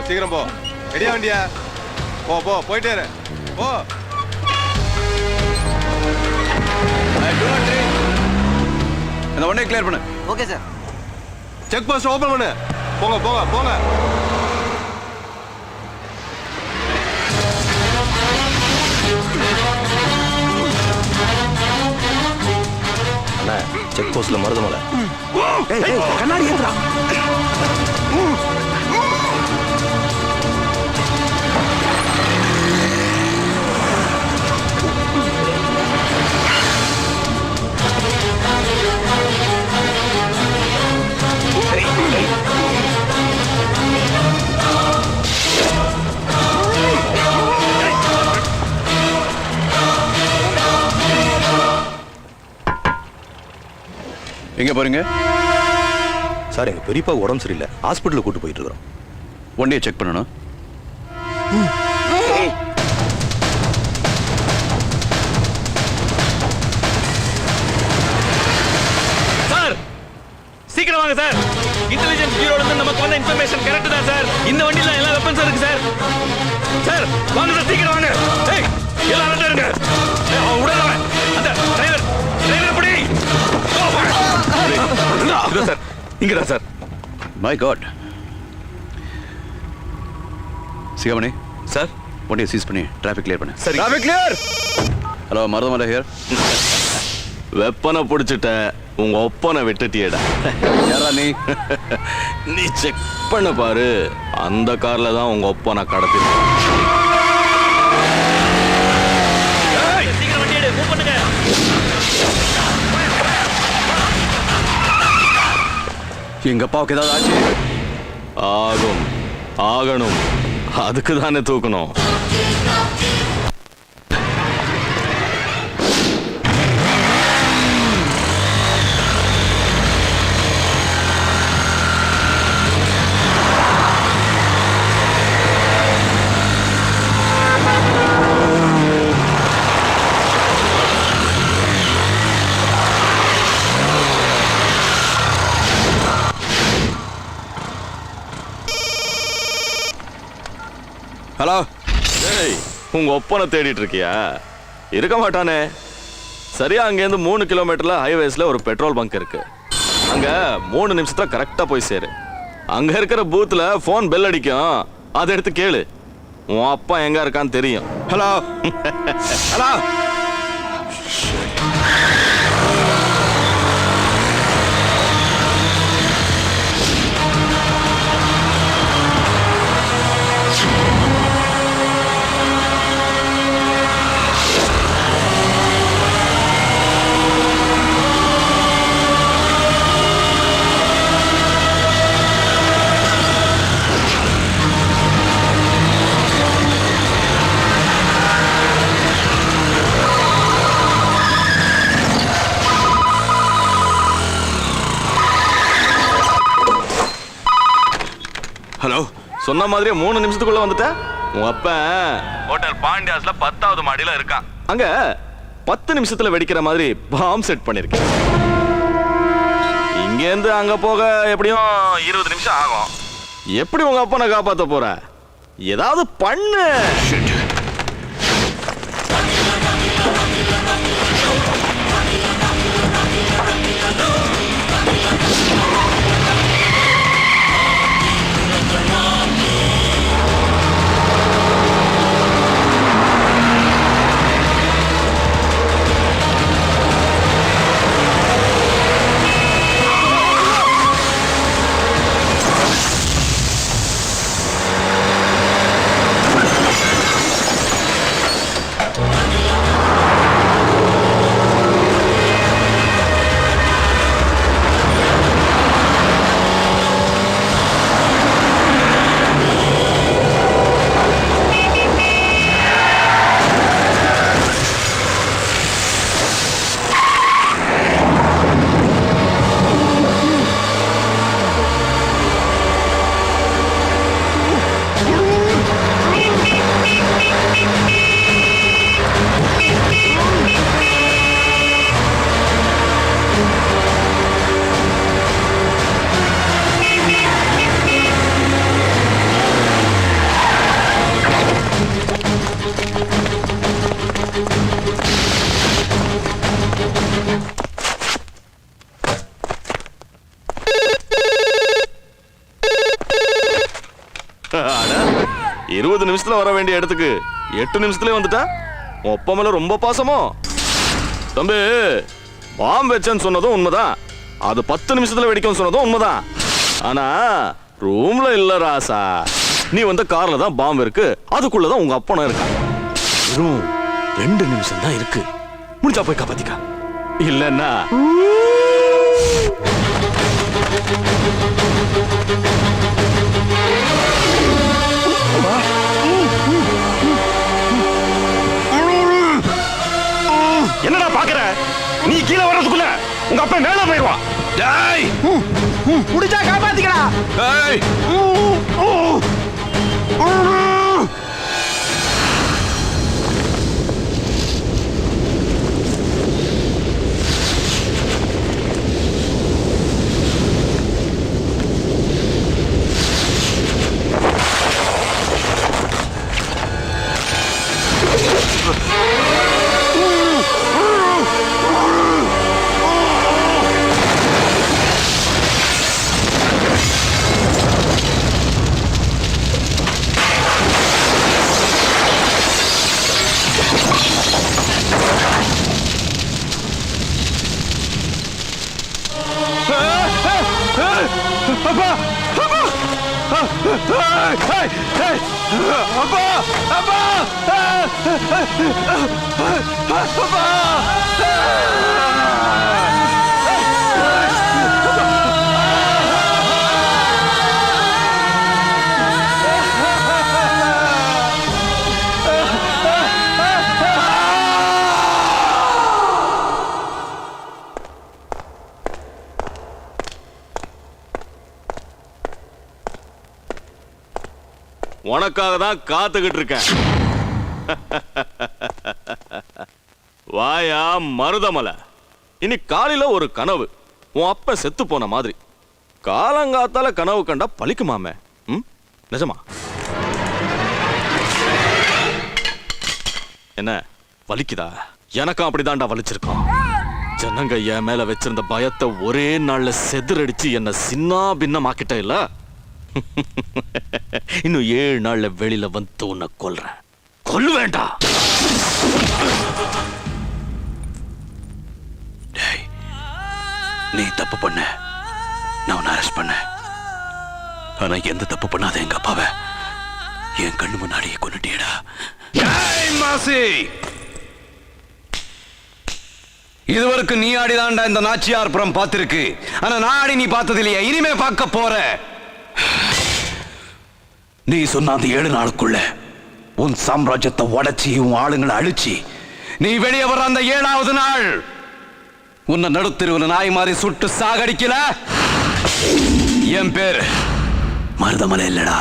சீக்கிரம் போ. ரெடியா வண்டியா? போ போ போயிட்டே இரு. போ. இந்த வண்டியை கிளியர் பண்ணு. Okay sir. Check post open பண்ணு. போங்க போங்க போங்க. அண்ணா செக் போஸ்ட்ல மருதமலை. கண்ணாடி ஏத்துறா. எங்க போறீங்க சார்? எங்க பெரியப்பா உடம்பு சரியில்லை, ஹாஸ்பிட்டலுக்கு கூட்டு போயிட்டு இருக்கிறோம். வண்டியை செக் பண்ணணும். சார் சீக்கிரம் வாங்க சார். இன்டெலிஜென்ஸ் பியூரோல இருந்து நமக்கு வந்த இன்ஃபர்மேஷன் கரெக்ட் தான் சார். இந்த வண்டியில எல்லா வெப்பன்ஸ் இருக்கு சார். சார் வாங்க சார், சீக்கிரம் வாங்க. ஏய் எல்லாரும் அலர்ட்டா இருங்க. உடனே அந்த டிரைவர் பிடி. இதோ சார், இங்கடா sir. My god. Sigamani sir வண்டியை சீஸ் பண்ணி டிராஃபிக் கிளியர் பண்ணு. சரி. Traffic clear. Hello Marudhamalai here. வெப்பனை பிடிச்சிட்ட, உங்க ஒப்பனை விட்டுட்டியடா. யாரா நீ? நீ செக் பண்ண பாரு, அந்த கார்ல தான் உங்க ஒப்பனை கடத்தி. சீக்கிரம் வண்டி எடு, மூவ் பண்ணுங்க. எங்க அப்பாவுக்கு ஏதாவது ஆச்சு? ஆகும், ஆகணும். அதுக்கு தானே தூக்கணும். ஹலோ. ஏய், உங்க ஒப்பனை தேடிட்டு இருக்கியா? இருக்க மாட்டானே. சரியா அங்கேருந்து 3 கிலோமீட்டர்ல ஹைவேஸ்ல ஒரு பெட்ரோல் பங்க் இருக்கு. அங்க 3 நிமிஷத்துல கரெக்டா போய் சேரு. அங்க இருக்கிற பூத்துல போன் பெல் அடிக்கும், அதை எடுத்து கேளு. உன் அப்பா எங்க இருக்கான்னு தெரியும். ஹலோ. ஹலோ. ஹலோ. சொன்ன மாதிரியே 3 நிமிஷத்துக்குள்ள வந்துட்ட. உன் அப்பன் ஹோட்டல் பாண்டியாஸ்ல 10வது மாடியில இருக்கான். அங்க 10 நிமிஷத்துல வெடிக்கிற மாதிரி பாம் செட் பண்ணிருக்கேன். இங்க இருந்து அங்க போக எப்படியும் 20 நிமிஷம் ஆகும். எப்படி உங்க அப்பனை காப்பாத்த போற? ஏதாவது பண்ணு. 20 நிமிஷத்துல வர வேண்டிய இடத்துக்கு 8 நிமிஷத்துல வந்துட்டா உன் அப்பா மேல ரொம்ப பாசமோ? தம்பி, பாம்பு வச்சேன்னு சொன்னதும் உண்மைதான், அது 10 நிமிஷத்துல வெடிக்கும் சொன்னதும் உண்மைதான். ஆனா ரூம்ல இல்ல ராசா, நீ வந்த கார்ல தான் பாம்பு இருக்கு, அதுக்குள்ளதான் உங்க அப்பனும் இருக்கான். வெறும் 2 நிமிஷம் தான் இருக்கு, முடிஞ்சா போய் காப்பாத்திக்க. இல்லன்னா என்னடா பாக்குற? நீ கீழே வர்றதுக்குள்ள உங்க அப்பா மேல போயிடுவான். டேய், முடிஞ்சா காப்பாத்திக்கடா. டேய், உனக்காக தான் காத்துக்கிட்டு இருக்கேன். வாயா மருதமலை, இன்னைக்கு காலையில ஒரு கனவு, உன் அப்ப செத்து போன மாதிரி. காலங்காத்தால கனவு கண்டா பலிக்குமாமே? நிஜமா? என்ன வலிக்குதா? எனக்கும் அப்படிதான்டா வலிச்சிருக்கோம். ஜனங்க என் மேல வச்சிருந்த பயத்தை ஒரே நாள்ல செதுரடிச்சு என்ன சின்ன பின்னமாக்கிட்ட இல்ல? இன்னும் 7 நாள்ல வெளியில வந்து உன்னை கொல்றேன். கொல்ல வேண்டாம். டேய், நீ தப்பு பண்ண, நான் உன்னை அரெஸ்ட் பண்ண. ஆனா எந்த தப்பு பண்ணாத எங்க அப்பாவை என் கண்ணு முன்னாடியே கொன்னுட்டியடா. டேய் மாசி, இதுவரைக்கும் நீ ஆடிதான்டா இந்த நாச்சியார்புரம் பார்த்திருக்கு. ஆனா நான் ஆடி நீ பார்த்தது இல்லையா, இனிமே பார்க்க போற. நீ சொன்ன அந்த 7 நாளுக்குள்ள உன் சாம்ராஜ்யத்தை உடைச்சி உன் ஆளுங்களை அழிச்சு நீ வெளியே வர அந்த 7வது நாள் உன்னை நடுத்தெருவில் நாய் மாதிரி சுட்டு சாகடிக்கல, என் பேரு மருதமலை இல்லடா.